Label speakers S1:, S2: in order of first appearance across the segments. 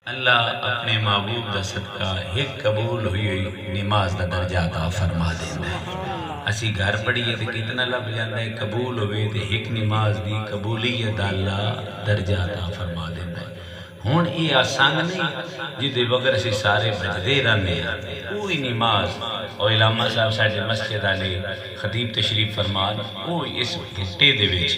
S1: اللہ اپنے محبوب دا صدقہ ایک قبول ہوئی نماز دا درجہ عطا فرما دینا ہے۔ اسی گھر پڑھیے تو کتنا لب جاندہ ہے، قبول ہوئے تو ایک نماز دی قبولیت اللہ درجہ عطا فرما دینا ہے۔ ہون یہ آسان نہیں جدے بغیر اسی سارے بجدے رہنے ہیں کوئی نماز اور علامہ صاحب ساڑھے مسجد آلے خطیب تشریف فرمان کوئی اس گھٹے دے ویچ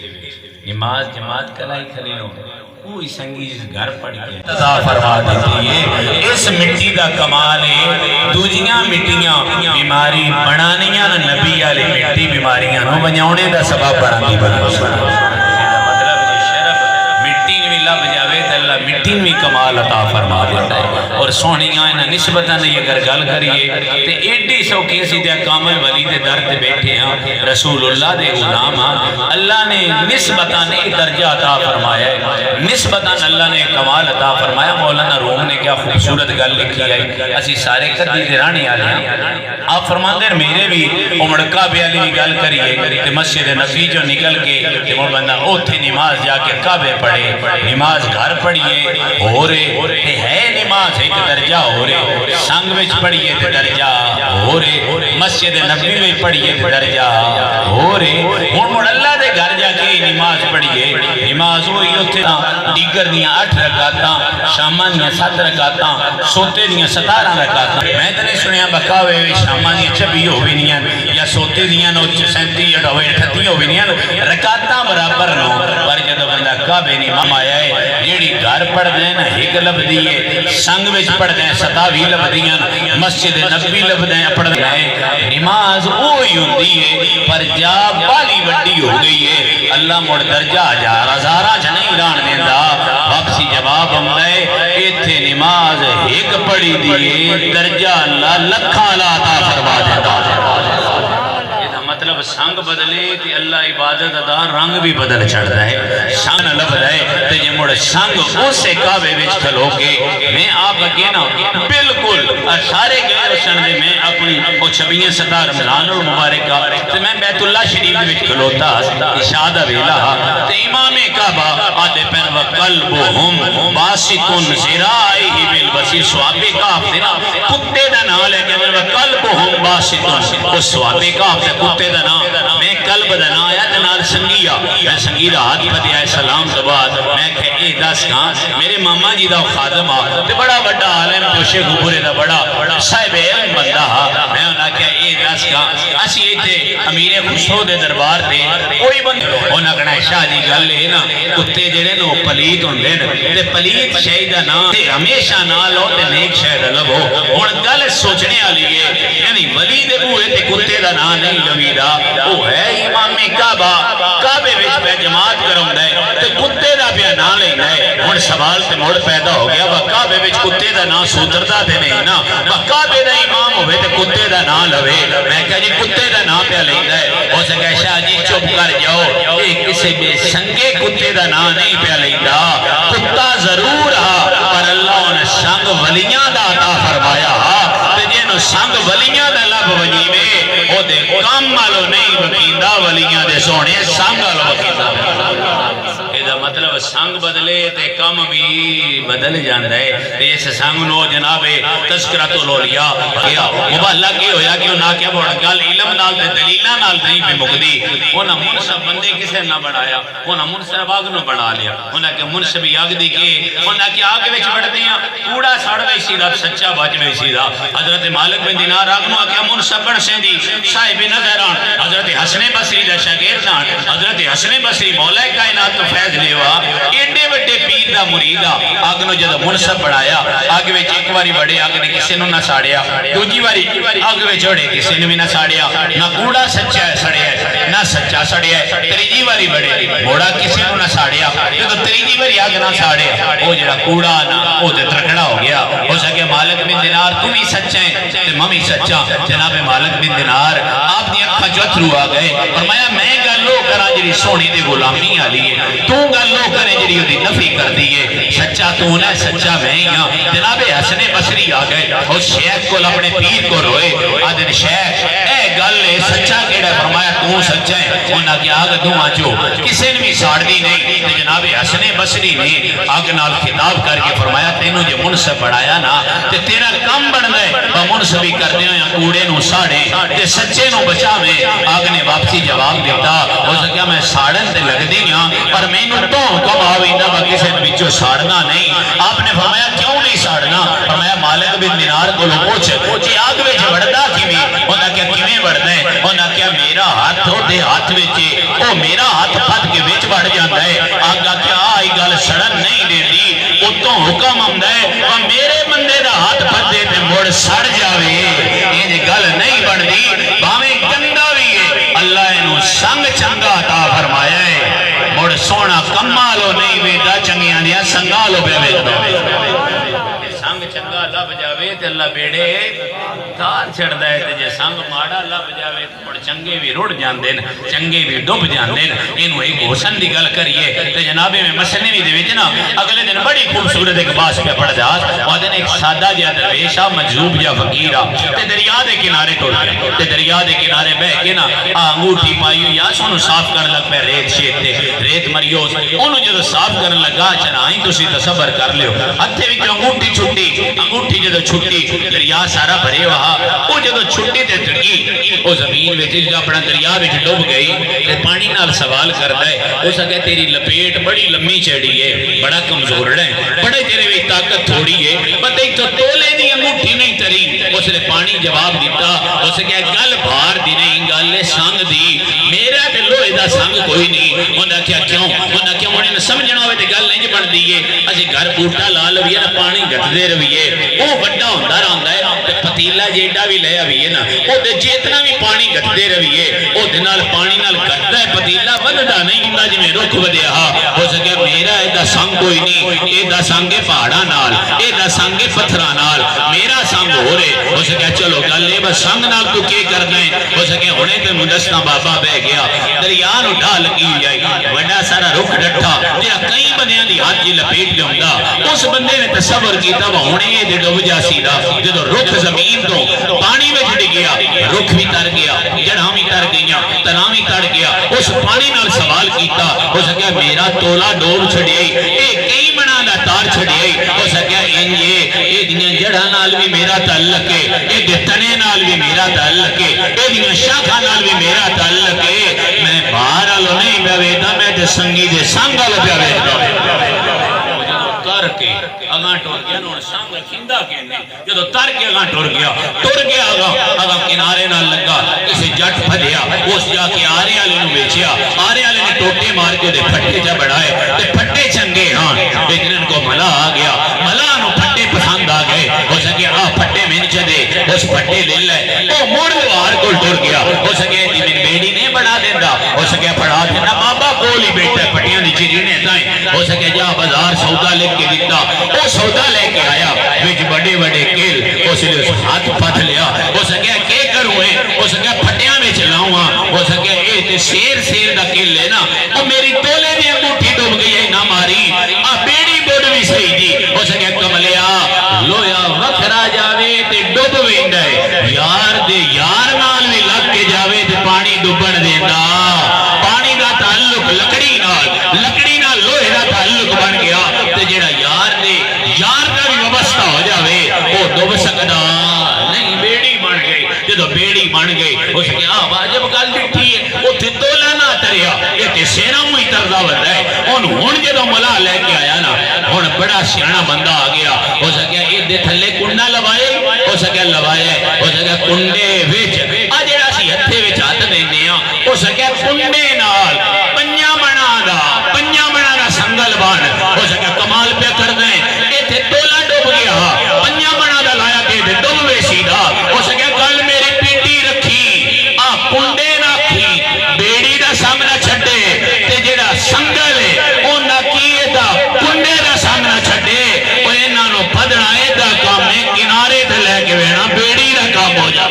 S1: نماز جماعت کلائی کھلے ہوں کوئی سنگی جس گھر پڑھ کے عطا فرما دیتی ہے۔ اس مٹی دا کمال ہے دوجیاں مٹیاں بیماری بنانیاں نبی آلے مٹی بیماریاں نو بنیاونے دا سبب بڑھانی بنا مٹی میں کمال عطا فرما دیتا ہے اور سونیاں انہاں نسبتاً یہ اگر گل کریے تے ایڈی سوکھی اسی دے کامل ولی دے درد بیٹھے ہیں رسول اللہ دے غلام ہیں اللہ نے نسبتاً ایک درجہ عطا فرمایا ہے نسبتاً اللہ نے کمال عطا فرمایا۔ مولانا روم نے کیا خوبصورت گل لکھی ہے اسی سارے کدی دے رانی آلے ہیں آپ فرماندے میرے بھی امڑکا بے علی گل کریے تے مسجد نبی جو نکل کے تے مول بندہ اوتھے نماز جا کے کعبے پڑھے نماز گھر پڑھیے ہو رہے ہے نماز ایک درجہ ہو رہے سنگ وچ پڑھیے تے درجہ ہو رہے مسجد نبی میں پڑھیے تے درجہ ہو رہے ہن مڑ اللہ دے گھر جا کے نماز پڑھیے نماز ہوئی اوتھے دیگر دیاں 8 رکعتاں شاماں دیاں 7 رکعتاں سوتے دیاں 17 رکعتاں میں تے نہیں سنیا بکاوے شاماں دیاں 26 ہووی نیاں یا سوتے دیاں 37 38 ہووی نیاں رکعتاں برابر نو پر جدوں بندہ کعبے نماز آیا ہے جیڑی گھر پڑھ دیں ایک لب دیئے سنگ وچ پڑھ دیں 27 لب دیاں مسجد نبی لب دیں پڑھ دیں نماز اوہی ہوں دیئے پر جا بالی وڈی ہو گئی ہے اللہ مڑ درجہ ہزارہ جنہیں ران دیندہ واپسی جواب ہم دے ایتھے نماز ایک پڑھی دیئے درجہ اللہ لکھا لاتا فرما دیتا مطلب سنگ بدلے تے اللہ عبادت ادا رنگ بھی بدل چڑھ رہے سنگ لب دے تے جے مڑ سنگ اسے کعبے وچ کھلو کے میں آپ اگے نا بالکل سارے غیر سن دے میں اپنی وہ 26 رمضان المبارکہ تے میں بیت اللہ شریف وچ کھلوتا اشادہ ویلا تے امام کعبہ آدھے پین وقلبہم باسطن ذرائہ بالبصیر سوابے کعب دینا کتے دا نام لے کے وقلبہم باسطن وہ سوابے کعب دے کتے دا نام میں قلب دا نام آیا جنال سنگیہ میں سنگیہ ہاتھ پہ دیا ہے سلام دباد میں کہ اے دس کہاں میرے ماما جی دا خادم آ تے بڑا بڑا عالم جوشے گبورے دا بڑا صاحب علم بندہ ہا میں انہاں کہ اے دس کہاں اسی ایتے امیر خسرو دے دربار دے کوئی بندہ انہاں کہنا شاہ جی گل ہے نا کتے جڑے نو پلیت ہوندے تے پلیت شہید دا نام تے ہمیشہ نہ لو تے نیک شہید لبو ہن گل سوچنے والی ہے یعنی ولی دے بوئے تے کتے دا نام نہیں لوی وہ ہے امام کعبہ کعبے وچ پہ جماعت کرم دے تے کتے دا پیا نام لینا ہے ہن سوال تے موڑ پیدا ہو گیا وہ کعبے وچ کتے دا نام سودردا تے نہیں نا وہ کعبے دا امام ہوئے تے کتے دا نام لوے میں کہا جی کتے دا نام پیا لیندا ہے ہو سکے شاہ جی چپ کر جاؤ اے کسے بے سنگے کتے دا نام نہیں پیا لیندا کتا ضرور ہا پر اللہ نے سنگ ولیاں دا عطا فرمایا ہا تے جنوں سنگ ولیاں دا لب ونجیوے او دے کام مالو نہیں وکیندہ ولیاں دے سونے سنگ آلو وکیندہ ایدہ مطلب سنگ بدلے تے کم بھی بدل جاندہ ہے تے اس سنگ نو جناب تذکرۃ الاولیاء گیا مباللہ کی ہویا کہ انہاں کیا بڑھ گل علم نال تے دلیلہ نال نہیں پہ مقدی انہاں منصب بندے کسے نہ بڑھایا انہاں منصب آگ نو بڑھا لیا انہاں کہ منصب آگ دی کے انہاں کہ آگ وچ بڑھ دیاں کوڑا ساڑ وی سیدھا سچا بچ وی سیدھا حضرت مالک بن دینار آگ نو آکیا منصب بڑھ سے دی صاحب نظران حضرت حسن بصری دا شاگردان حضرت حسن بصری مولا کائنات تو فیض لیوا ایڈے وڈے پیر دا مریدہ آگ نو جدو منصب بڑھایا آگ وچ ایک واری بڑے آگ نے کسے نو نہ ساڑیا دوجی واری آگ وچ بڑے کسے نو بھی نہ ساڑیا نہ کوڑا سچا سڑیا ہے نہ سچا سڑیا ہے تریجی واری بڑے موڑا کسے نو نہ ساڑیا جدو تریجی واری آگ نہ ساڑیا وہ جڑا کوڑا نہ وہ تے ترکڑا ہو گیا ہو سکے مالک بن دینار تم ہی سچا ہے تے ممی سچا جناب مالک بن دینار آپ نے اکھا جو اترو آگئے فرمایا میں گلو کرا جری سونی دے غلامی آلی ہے تو گلو کرے جری دی نفی کر دیئے سچا تو نہ سچا میں یہاں جناب حسن بصری آگئے اور شیخ کو اپنے پیر کو روئے آدھن شیخ اے گل ہے سچا کیڑا ہے؟ فرمایا تو سچا ہے۔ انہاں کہ آگ دھواں چو کسے نے بھی ساڑ دی نہیں۔ تے جناب حسن بصری نے آگ نال خطاب کر کے فرمایا تینوں جو منصب بڑھایا نا تے تیرا کم بن گئے وہ منصبی کر دیا یا کوڑے نو ساڑے تے سچے نو بچا میں۔ آگ نے واپسی جواب دیتا ہو سکیا میں ساڑن تے لگ دی ہاں پر میں نو تو کم آویندہ با کسے نے بچو ساڑنا نہیں۔ آپ نے فرمایا کیوں نہیں ساڑنا؟ فرمایا مالک بن دینار کو لو پوچھ کہ آگ وچ بڑھدا کیویں؟ انہاں کیا کیویں بڑھدا ہے؟ انہاں کیا میرا ہاتھ دے ہاتھ وچ او میرا ہاتھ پھٹ کے وچ بڑھ جاندا ہے۔ آگا کیا آئی گل سڑن نہیں دیندی اتوں حکم آندا ہے او میرے بندے دا ہاتھ پھٹے تے مڑ سڑ جاوے۔ یہ گل نہیں بندی بھاویں گندا بھی ہے اللہ اینو سنگ چنگا عطا فرمایا ہے۔ مڑ سونا کمالو نہیں ویدا چنگیاں دیا سنگالو پہ ویدا سنگ چنگا لب جاوے تے اللہ بیڑے تار چھڑ دائے تے جے سنگ ماڑا لب جاوے تے مڑ چنگے بھی رڑ جان دین چنگے بھی ڈوب جان دین۔ انہوں ایک حسن دی گل کریے تے جنابے میں مسئلے بھی دے وچنا اگلے دن بڑی خوبصورت ایک باس پہ پڑ جا وہ دن ایک سادہ جا درویشہ مجذوب جا فقیرہ تے دریا دے کنارے ٹوڑ گئے تے دریا دے کنارے بہ کے نا انگوٹھی پائیو یا سونو صاف کرن لگ پہ ریت شیت تے ریت مریوز انہوں جدو صاف کرن لگا چنائیں تو سی تصبر کر لیو ہتھے بھی انگوٹھی چھٹی انگوٹھی جدو چھٹی دریا سارا بھرے وہاں وہ جدو چھٹی تے دڑگی وہ زمین وچ جو اپنا دریا وچ ڈوب گئی تے پانی نال سوال کردا ہے ہو سکے تیری لپیٹ بڑی لمبی چڑھی ہے بڑا کمزور ہے بڑے تیرے وچ طاقت تھوڑی ہے بس ایک تو تولے دی انگوٹھی نہیں تری اس نے پانی جواب دیتا ہو سکے گل بھار دی نہیں گل سنگ دی میرا تے لوہے دا سنگ کوئی نہیں انہاں کیا کیوں انہاں کیا انہاں سمجھنا ہوئے تے گل نہیں بن دی ہے اسی گھر بوٹا لا لویے نا پانی گھٹدے رویے وہ بڑا ہوندا رہندا ہے تے پتیلا جیڈا بھی لے آویے نا او تے جتنا بھی پانی گھٹدے رویے او دے نال پانی نال گھٹدا ہے پتیلا وددا نہیں ہوندا جویں رکھ ودیا ہو سکے میرا ایدا سنگ کوئی نہیں ایدا سنگ ہے پہاڑاں نال ایدا سنگ ہے پتھراں نال میرا سنگ ہو رہے ہو سکے چلو گل اے بس سنگ نال تو کی کرنا ہے ہو سکے ہونے تے مدسنا بابا بہ گیا دریا نو ڈھا لگی جائی بڑا سارا رخ ڈٹھا جڑا کئی بندیاں دی ہاتھ جی لپیٹ لوندا اس بندے نے تصور کیتا وہ ہونے دے ڈوب جا سیدھا جدو رخ زمین تو پانی وچ ڈگ گیا رخ بھی تر گیا جڑاں بھی تر گئیاں تناں بھی تر گیا اس پانی نال سوال کیتا ہو سکیا میرا تولا ڈوب چھڑیائی اے کئی بنا دا تار چھڑیائی ہو سکیا اے دیاں جڑاں نال بھی میرا تعلق ہے اے دے تنے نال بھی میرا تعلق ہے اے دیاں شاخاں نال بھی میرا تعلق ہے میں باہر آلو نہیں پہ ویدہ میں تے سنگی دے سنگ آلو پہ ویدہ تر کے اگاں ٹور گیا انہوں نے سنگ کھندہ کہنے جدو تر کے اگاں ٹور گیا اگاں کنارے نہ لگا کسی جٹ پھدیا اس جا کے آرے آلے نو بیچیا آرے آلے نے ٹوٹے مار کے دے پھٹے جا بڑھائے تے پھٹے چنگے ہاں لیکن ان کو ملا آ گیا ملا نو پھٹے پسند آ گئے ہو سکے پھٹے میں نیچے دے اس پھٹے لے لے وہ موڑ دوار کو ٹور گیا ہو سکے دی من بیڑی نہیں بڑھا دیندہ ہو سکے پڑھا دینا بابا کولی بیٹھے پھٹیاں دی چیرینے تائیں ہو سکے جا بازار سودا لے کے دیتا وہ سودا لے کے آیا وچ بڑے بڑے کیل اس نے اس ہاتھ پھٹ لیا ہو سکے کے کروئے ہو سکے پھٹیاں میں چلاؤں ہو سکے اے تے سیر دا کیل لینا وہ میری تولے دی انگوٹھی ڈوب گئی ہے نہ ماری بیڑی بوڑ بھی صحیح دی ہو سکے کملیا لویا وکھرا جاوے تے ڈوب ویندا ہے یار دے یار نال بھی لگ کے جاوے تے پانی ڈوبن دیندا پانی دا تعلق لکڑی نال لوہے دا تعلق بن گیا تے جڑا یار دے یار دا بھی وابستہ ہو جاوے وہ ڈوب سکدا نہیں بیڑی بن گئی جدو بیڑی بن گئی ہو سکے واجب گل ڈٹھی ہے اوتھے تولا نہ تریا اے تے سینا موئی تردا وندا ہے ہن جدو ملا لے کے آیا نا ہن بڑا سیاںا بندہ آ گیا ہو سکے اے دے تھلے کنڈا لوائے ہو سکے لوائے ہو سکے کنڈے وچ آ جڑا سی ہتھے وچ ہاتھ دیندے ہاں ہو سکے کنڈے نال پنجاں بنا دا سنگل بان ہو سکے کمال پہ کر دیں اے تے تولا ڈوب گیا پنجاں بنا دا لایا تے تے ڈوب وے سیدھا ہو سکے گل میری پیٹی رکھی کنڈے نہ کھی بیڑی دا سامنا چھڈے تے جڑا سنگل ہے او نہ کیے دا کنڈے دا سامنا چھڈے او انہاں نو پھدنا اے دا کام ہے کنارے تے لے کے وینا بیڑی دا کام ہو جا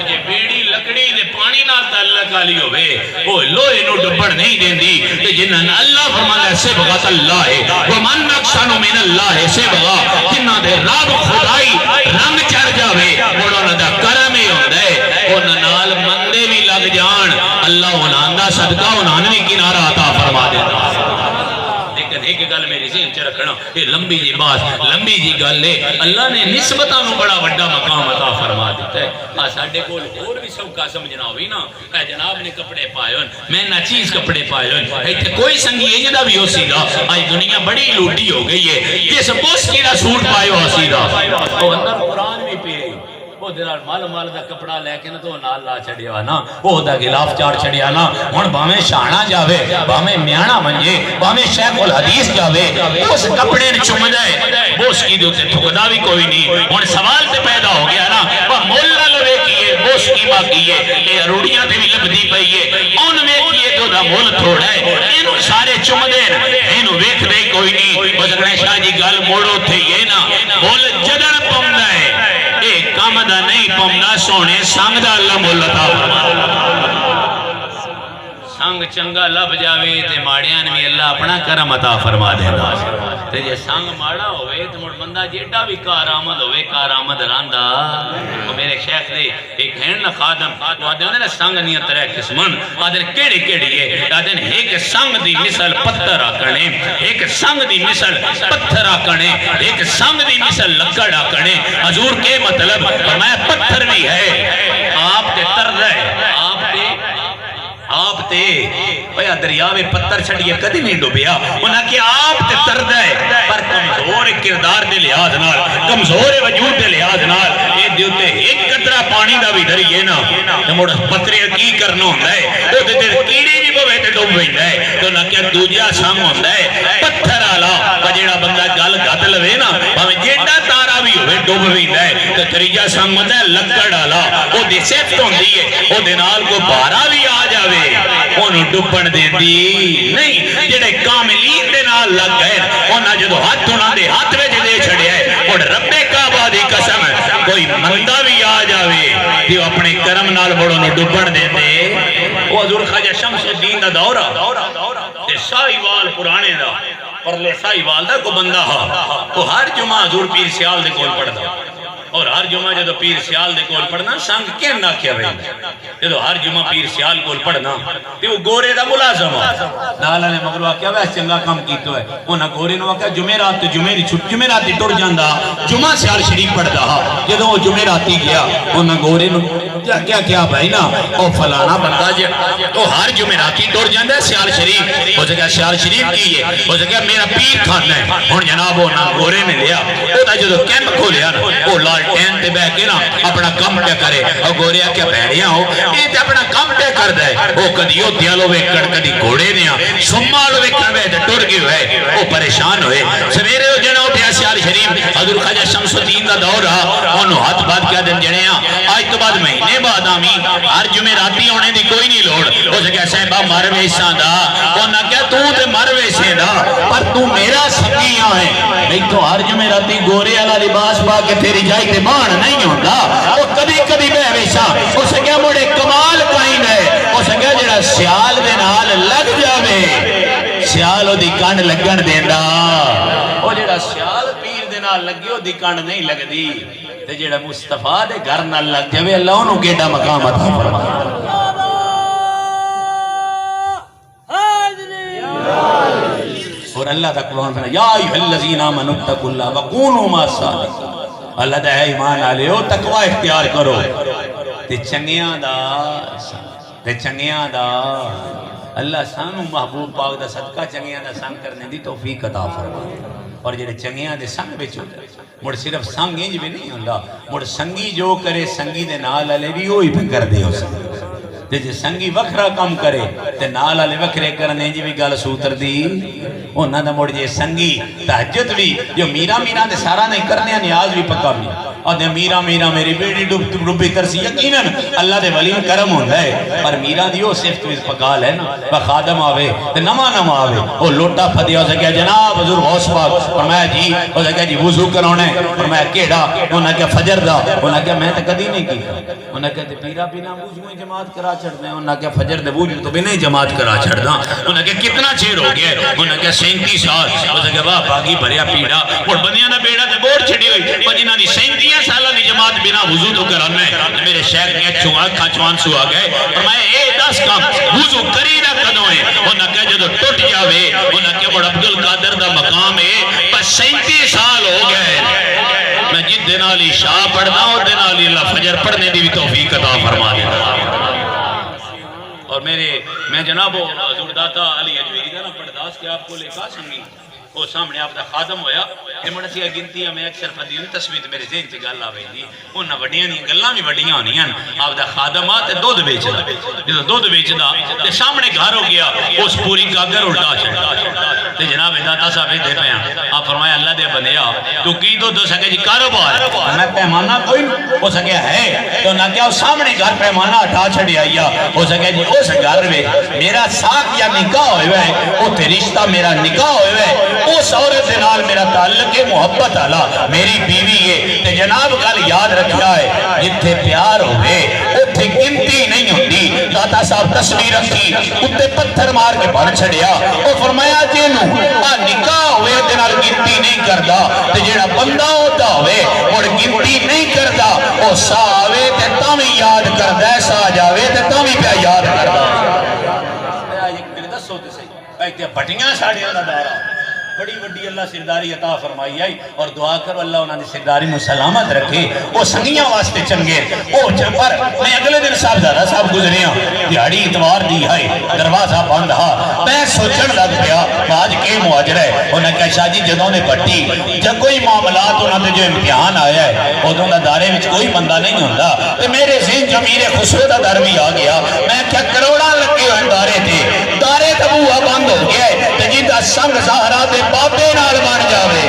S1: جے بیڑی لکڑی دے پانی نال تعلق والی ہوے او لوہے نو ڈبڑ نہیں دیندی تے جنہاں نے اللہ فرمایا صبغۃ اللہ ہے ومن احسن من اللہ صبغہ جنہاں دے رب خدائی رنگ چڑھ جاوے انہاں دا کرم ہی ہوندا ہے انہاں صدقہ انہوں نے کنارہ عطا فرما دینا لیکن ایک گل میری ذہن چ رکھنا یہ لمبی جی بات لمبی جی گل ہے اللہ نے نسبتاں نو بڑا بڑا مقام عطا فرما دیتا ہے آ ساڈے کول اور بھی سوکھا سمجھنا ہوئی نا اے جناب نے کپڑے پائے ہون میں نہ چیز کپڑے پائے ہون ایتھے کوئی سنگی اے جدا بھی ہو سی گا اج دنیا بڑی لوٹی ہو گئی ہے جس بوسکی دا سوٹ پائے ہو سی گا او اندر قرآن بھی پے وہ دلال مال دا کپڑا لے کے نا تو نال لا چھڑیا نا وہ دا غلاف چاڑ چھڑیا نا ہن بھاویں شانا جاوے بھاویں میانا منجے بھاویں شیخ الحدیث جاوے اس کپڑے نے چم جائے بوس کی دے تے تھکدا بھی کوئی نہیں ہن سوال تے پیدا ہو گیا نا وہ مول نہ لوے کیے بوس کی ما کیے اے روڑیاں تے بھی لبدی پئی ہے اون ویکھیے تو دا مول تھوڑا ہے اینو سارے چم دے اینو ویکھ دے کوئی نہیں او جگہ شاہ جی گل موڑو تھے یہ نا مول جدن پوندا ہے اے کام دا نہیں پمنا سونے سنگ دا اللہ مولتا سنگ چنگا لب جاوے تے ماڑیان بھی اللہ اپنا کرم عطا فرما دینا تے جے سنگ ماڑا ہوئے تے مڑ بندہ جیڑا بھی کار آمد ہوئے کار آمد راندا وہ میرے شیخ دے ایک ہین نا خادم وہ آدھے ہونے نا سنگ نہیں ترے قسمن آدھے کیڑی کیڑی ہے آدھے ایک سنگ دی مثل پتھر آکنے ایک سنگ دی مثل پتھر آکنے ایک سنگ دی مثل لکڑ آکنے حضور کے مطلب فرمایا پتھر بھی ہے آپ تے ترد ہے آپ تے اویا دریاوے پتھر چھڑیے کدی نہیں ڈوبیا انہاں کہ آپ تے ترد ہے پر کمزور کردار دے لحاظ نال کمزور وجود دے لحاظ نال اے دیوتے ایک قطرہ پانی دا بھی دھریے نا تے مڑ پتھرے کی کرنا ہوندا ہے او تے کیڑی بھی پوے تے ڈوب ویندا ہے تو نہ کہ دوجا سنگ ہوندا ہے پتھر والا جیڑا بندہ گل گھت لوے نا بھاویں جیڑا تارا بھی ہوے ڈوب ویندا ہے تے تریجا سنگ ہوندا ہے لکڑ والا او دی صفت ہوندی ہے او دے نال کو بارا بھی آ جاوے انہوں ڈبن دے دی نہیں جڑے کاملین دے نال لگ گئے انہاں جدو ہاتھ انہاں دے ہاتھ میں جدے چھڑے ہیں اور رب کعبہ دی قسم کوئی مندہ بھی آ جاوے دیو اپنے کرم نال بڑوں نے ڈبن دے دے وہ حضور خواجہ شمس الدین دا دورہ تے سائیوال پرانے دا پرلے سائیوال دا کو بندہ ہا وہ ہر جمعہ حضور پیر سیال دے کول پڑھدا اور ہر جمعہ جدو پیر سیال دے کول پڑھنا سنگ کین نہ کیا بھئی جدو ہر جمعہ پیر سیال کول پڑھنا تے وہ گورے دا ملازم نالا نے مغلوہ کیا ویس چنگا کام کیتو ہے انہاں گورے نے کہا جمعرات تو جمعراتی ٹوڑ جاندہ جمعہ سیال شریف پڑھدا جدو وہ جمعراتی گیا انہاں گورے نے کیا بھائی نا او فلانا بندہ جے تو ہر جمعراتی ٹوڑ جاندہ ہے سیال شریف ہو جگہ سیال شریف کی ہے ہو جگہ میرا پیر کھانا ہے اور جناب وہ گورے نے لیا او تا جدو کیمپ کھو لیا او لال ٹین تے بہ کے نا اپنا کم ٹے کرے اور گوریا کیا بہڑیاں ہو یہ تے اپنا کم ٹے کر دے وہ کدیو دیالو ویکڑ کدی گھوڑے نیا سمالو ویکڑ وے تے ٹر گئے ہوئے وہ پریشان ہوئے سویرے ہو جنا اٹھیا سیال شریف حضور خواجہ شمس الدین دا دور رہا انہوں ہاتھ بات کیا دن جنے ہیں آج تو بعد مہینے بعد آمی ہر جمعراتی ہونے دی کوئی نہیں لوڑ وہ جگہ صاحبہ مروے سان دا انہاں کیا تو تے مروے سے دا پر تو میرا سکیاں ہے نہیں تو ہر جمعراتی گورے والا لباس پا کے تیری جائی تے مان نہیں ہوندہ وہ کبھی کبھی بے ویسا اسے کیا موڑے کمال کہیں گئے اسے کیا جڑا سیال دے نال لگ جاوے سیال ہو دی کانڈ لگن دیندہ وہ جڑا سیال پیر دے نال لگی ہو دی کانڈ نہیں لگ دی تے جڑا مصطفیٰ دے گھر نال لگ جاوے اللہ انہوں گیڑا مقام عطا فرما اور اللہ تک قرآن فرما یا ایھا الذین آمنوا اتقوا اللہ وکونوا مع الصادقین اللہ دا ایمان آلے ہو تقوی اختیار کرو تے چنگیاں دا اللہ سانو محبوب پاک دا صدقہ چنگیاں دا سنگ کرنے دی توفیق عطا فرما اور جڑے چنگیاں دے سنگ بچ ہوتے مڑ صرف سنگ انج بھی نہیں ہوندا مڑ سنگی جو کرے سنگی دے نال والے بھی وہی پہ کر دے اس تے جے سنگی وکھرا کم کرے تے نال والے وکھرے کرنے جی بھی گل سوتر دی انہاں دا مڑ جے سنگی تہجد بھی جو میرا دے سارا نہیں کرنے نیاز بھی پکا بھی اور دے میرا میری بیٹی ڈوبی ترسی یقیناً اللہ دے ولی کرم ہوندہ ہے پر میرا دیو صفت ویز پکال ہے نا وہ خادم آوے تے نما آوے وہ لوٹا پھدیا ہو سکیا جناب حضور غوث پاک فرمایا جی ہو سکیا جی وضو کرونے فرمایا کیڑا انہاں کیا فجر دا انہاں کیا میں تے کدی نہیں کی انہاں کیا تے پیرا بنا وضو جماعت کرا چھڑ دیں انہاں کیا فجر دے وضو تو بھی نہیں جماعت کرا چھڑ دا انہاں کیا کتنا چیر ہو گیا انہاں کیا 37 سال ہو سکیا واہ باغی بھریا پیڑا اور بنیاں دا بیڑا تے بور چھڑی ہوئی پر جنہاں دی 37 سالہ دی جماعت بنا وضو تو کرانا ہے. میرے شیخ نے اکھاں چوان سو آ گئے. فرمایا اے 10 کام وضو کری نہ کدوں ہے. انہاں کہا جدوں ٹوٹ جاوے. انہاں کہ بڑا عبد القادر دا مقام ہے پر 37 سال ہو گئے. میں جس دن علی شاہ پڑھنا ہوں دن علی اللہ فجر پڑھنے دی بھی توفیق عطا فرما دیتا. اور میں جناب حضور داتا علی اجمیری کا نا پرداس کے آپ کو لے کا سنگی وہ سامنے آپ دا خادم ہویا کہ منسی گنتی میں اکثر فدیوں تصویر میرے ذہن سے گل آوے دی انہاں وڈیاں دی گلاں بھی وڈیاں ہونیاں. آپ دا خادم آ تے دودھ بیچدا جدوں دودھ بیچدا تے سامنے گھر ہو گیا اس پوری گاگر الٹا چھڑا تے جناب داتا صاحب دے پیاں. آپ فرمایا اللہ دے بندیا تو کی دو سکے جی کاروبار میں پیمانہ کوئی ہو سکے ہے تو نہ کیا سامنے گھر پیمانہ ہٹا چھڑی آیا ہو سکے جی اس گھر میں میرا ساتھ یا نکاح ہوئے ہے او تے رشتہ میرا نکاح ہوئے ہے اس عورت نال میرا تعلق ہے محبت اللہ میری بیوی ہے. تے جناب کل یاد رکھیا ہے جتھے پیار ہوئے اتھے گنتی نہیں ہوتی. داتا صاحب تصویر رکھی اتھے پتھر مار کے بڑھ چھڑیا او فرمایا جنوں نکاح ہوئے تے نال گنتی نہیں کردا تے جیڑا بندہ ہوتا ہوئے اور گنتی نہیں کردا او سا آوے تے تاویں یاد کردا ہے سا جاوے تے تاویں پہ یاد کردا. ایک دسو تے صحیح ایک بٹیاں ساڑیاں دا دارا بڑی بڑی اللہ سرداری عطا فرمائی آئی اور دعا کرو اللہ انہوں نے سرداری میں سلامت رکھے. وہ سنگیاں واسطے چنگے وہ پر میں اگلے دن صاحبزادہ صاحب گزریاں دیہڑی اتوار دی ہے دروازہ بند ہا میں سوچن لگ پیا آج کے مہاجر ہے. انہوں نے کہا شاہ جی جدوں نے بٹی جب کوئی معاملات انہوں نے جو امتحان آیا ہے ادوں دا دارے میں کوئی بندہ نہیں ہوتا تو میرے ذہن جو میرے خسرو دا در بھی آ گیا. میں کیا کروڑا لگے ہوئے دارے تھے دارے تبوہ بند ہو گیا ہے تو جی دا سنگ زہرہ دے بابے نال بن جاوے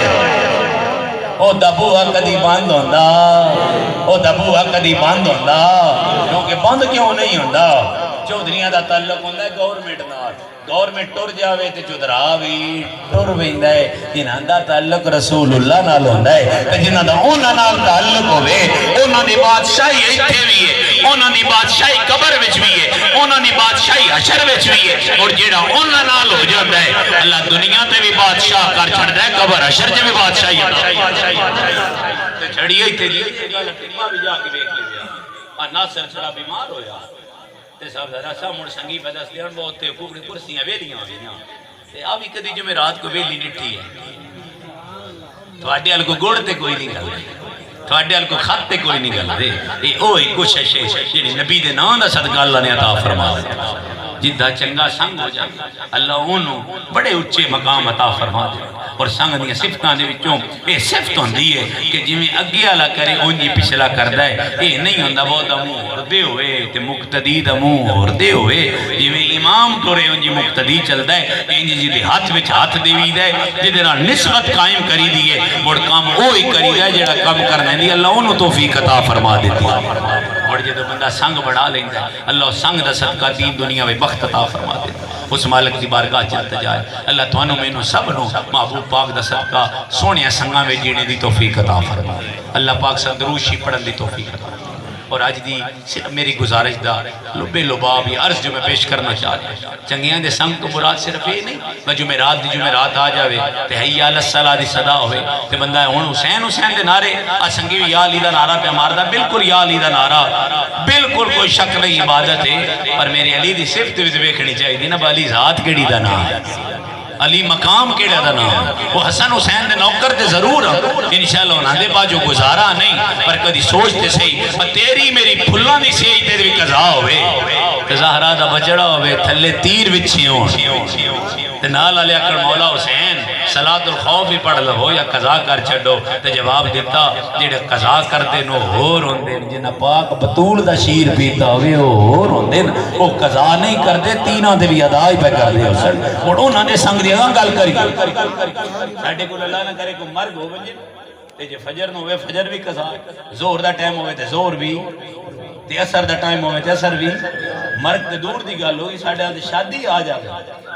S1: او دبوہ کدی بند ہوندا او دبوہ کدی بند ہوندا کیونکہ بند کیوں نہیں ہوندا. چودھریاں دا تعلق ہوندا ہے گورنمنٹ نال گورنمنٹ ٹر جاوے تے چودھرا بھی ٹر ویندا ہے. جنہاں دا تعلق رسول اللہ نال ہوندا ہے تے جنہاں دا انہاں نال تعلق ہوے انہاں دی بادشاہی ایتھے بھی ہے انہاں دی بادشاہی قبر وچ بھی ہے انہاں دی بادشاہی حشر وچ بھی ہے. اور جیڑا انہاں نال ہو جاندا ہے اللہ دنیا تے بھی بادشاہ کر چھڑدا ہے قبر حشر تے بھی بادشاہی تے چھڑی ایتھے دی ٹیما بھی جا کے دیکھ لیا. ناصر چھڑا بیمار ہویا تے صاحب ذرا سا مڑ سنگی پہ دس لیان بہت تے کوکڑی کرسیاں ویلیاں ہوئیاں تے آوی کدی جو میں رات کو ویلی نٹھی ہے تھوڑے حال کو گوڑ تے کوئی نہیں گل دے تھوڑے حال کو خط تے کوئی نہیں گل دے. یہ اوہی کوشش ہے جیڑی نبی دے نام دا صدقہ اللہ نے عطا فرما دے. جدہ چنگا سنگ ہو جائے اللہ انہوں بڑے اچھے مقام عطا فرما دے. اور سنگ دیا صفتان دے وچوں یہ صفت ہوندی ہے کہ جویں اگے والا کرے اونجی پچھلا کردا ہے. یہ نہیں ہوندا بہت منہ ہردے ہوئے تے مقتدی دا منہ ہردے ہوئے جویں امام ٹرے اونجی مقتدی چلدا ہے انج جدے ہاتھ وچ ہاتھ دیویدا ہے جدے نال نسبت قائم کری دی ہے مڑ کام وہی کریدا ہے جڑا کم کرنے دی اللہ انہوں توفیق عطا فرما دیتی ہے. اور جدو بندہ سنگ بڑھا لیندا ہے اللہ سنگ دا صدقہ دین دنیا میں بخت عطا فرما دیتا ہے. اس مالک دی بارگاہ چلتا جائے اللہ توانو مینو سب نو محبوب پاک دا صدقہ سونیا سنگاں میں جینے دی توفیق عطا فرما. اللہ پاک سندروشی پڑھن دی توفیق عطا. اور آج دی میری گزارش دا لبے لباب یہ عرض جو میں پیش کرنا چاہتا ہوں چنگیاں دے سنگ تو مراد صرف یہ نہیں میں جمعرات آ جاوے تے حی علی الصلاۃ دی صدا ہوئے تے بندہ ہن حسین دے نعرے سنگی یا علی دا نعرہ پہ ماردا بالکل یا علی دا نعرہ بالکل کوئی شک نہیں عبادت ہے. پر میرے علی دی صفت وچ ویکھنی چاہیے نا علی ذات کیڑی دا نام علی مقام کیڑا دا نام وہ حسن حسین دے نوکر تے ضرور انشاءاللہ انہاں دے پاس جو گزارا نہیں پر کدی سوچتے صحیح تیری میری پھلاں دی سیج تے بھی قضا ہوئے تے زہرا دا بچڑا ہوئے تھلے تیر وچھی ہون تے نال علی اکڑ مولا حسین صلاۃ الخوف ہی پڑھ لو یا قضا کر چھڈو تے جواب دیتا جڑے قضا کردے نو ہور ہوندے جنہ پاک بطول دا شیر پیتا ہوئے وہ ہور ہوندے وہ قضا نہیں کردے تیناں دے بھی ادا ہی پہ کردے حسن اور انہاں دے سنگ دی گل کری ساڈے کول اللہ نہ کرے کوئی مرگ ہو ونجے تے جے فجر نو ہوئے فجر بھی قضا زہر دا ٹائم ہوئے تے زہر بھی تے اثر دا ٹائم ہوئے تے اثر بھی مرگ تے دور دی گل ہوئی ساڈے تے شادی آ جاوے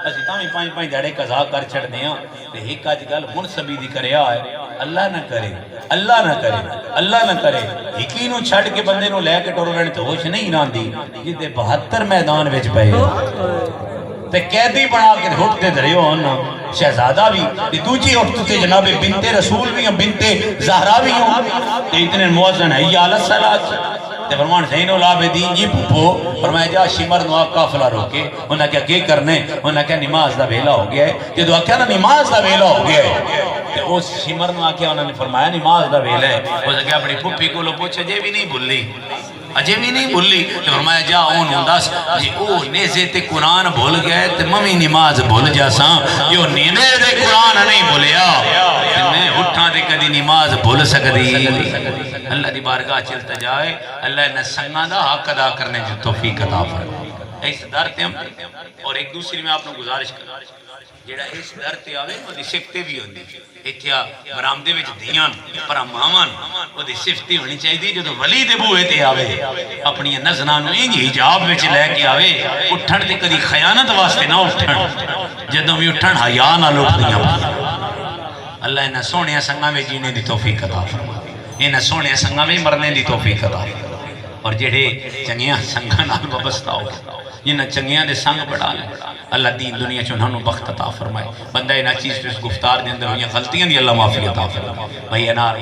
S1: اسی تاں بھی 5 دھڑے قضا کر چھڑدے ہاں تے ایک اج گل منصبی دی کریا ہے اللہ نہ کرے اللہ نہ کرے اللہ نہ کرے ہکی نو چھڑ کے بندے نو لے کے ٹر رہنے تے ہوش نہیں راندی جتے 72 میدان وچ پئے تے قیدی بنا کے ہٹتے دھرے ہو شہزادہ بھی دوجی اٹھتے جناب بنت رسول بھی ہیں بنت زہرا بھی ہیں تے اتنے موازن ہے یا الصلاۃ تے فرمان زین العابدین جی پھپھو فرمایا جا شمر نو قافلہ روکے انہاں کیا کی کرنے انہاں کیا نماز دا ویلا ہو گیا ہے جدو آکھیا نا نماز دا ویلا ہو گیا ہے تے اس شمر نو آکھیا انہوں نے فرمایا نماز دا ویلا ہے اس نے کہا اپنی پھپھی کو لو پوچھا جے بھی نہیں بھلی اجے بھی نہیں بھلی تو فرمایا جا اون ہونداس جی او نیزے تے قرآن بھول گئے تے ممی نماز بھول جاساں جو نینے دے قرآن نہیں بھولیا تے میں اٹھاں دے کدی نماز بھول سکدی اللہ دی بارگاہ چلتا جائے اللہ نے سنگاں دا حق ادا کرنے جو توفیق عطا فرمائے اس در تے ہم اور ایک دوسری میں آپ نے گزارش کر جیڑا اس در تے آوے وہ دی صفتے بھی ہوندی اتیا برامدے وچ دیاں پر مامان وہ دی صفتی ہونی چاہیے دی جو تو ولی دے بوئے تے آوے اپنی نزنانو انج حجاب وچ لے کے آوے اٹھن تے کدی خیانت واسطے نہ اٹھن جدوں بھی اٹھن حیا نال اٹھدیاں اللہ انہاں سونے سنگاں میں جینے دی توفیق عطا فرمائے انہاں سونے سنگاں میں مرنے دی توفیق عطا اور جڑے چنگیاں سنگاں نال وابستہ ہو جنہاں چنگیاں دے سنگ بڑھا لیں اللہ دین دنیا چوں انہاں بخت عطا فرمائے بندہ انہاں چیز پہ گفتار دے اندر ہوئیں غلطیاں دی اللہ معافی عطا فرمائے بھائی انار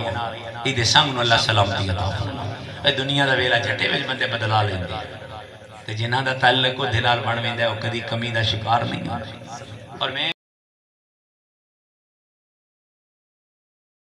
S1: ایدے سنگ نو اللہ سلامتی عطا فرمائے دنیا دا ویلا جھٹے وچ بندے بدلا لیں تے جنہاں دا تعلق کو دلال بن ویندا ہے او کدی کمی دا شکار نہیں ہوندے اور میں